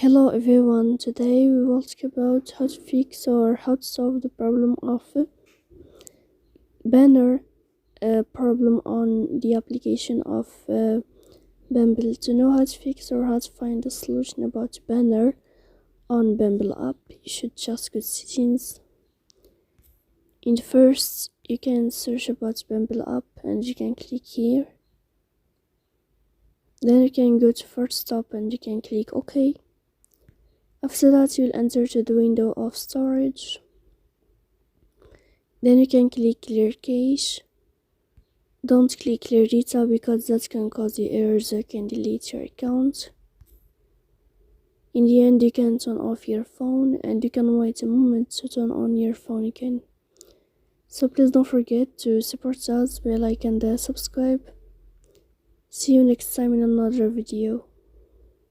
Hello everyone, today we will talk about how to fix or how to solve the problem of banner problem on the application of Bumble. To know how to fix or how to find a solution about banner on Bumble app, you should just go to settings. In the first, you can search about Bumble app and you can click here. Then you can go to first stop and you can click OK. After that, you'll enter to the window of storage. Then you can click clear cache. Don't click clear data because that can cause you errors that can delete your account. In the end, you can turn off your phone and you can wait a moment to turn on your phone again. So please don't forget to support us by like and subscribe. See you next time in another video.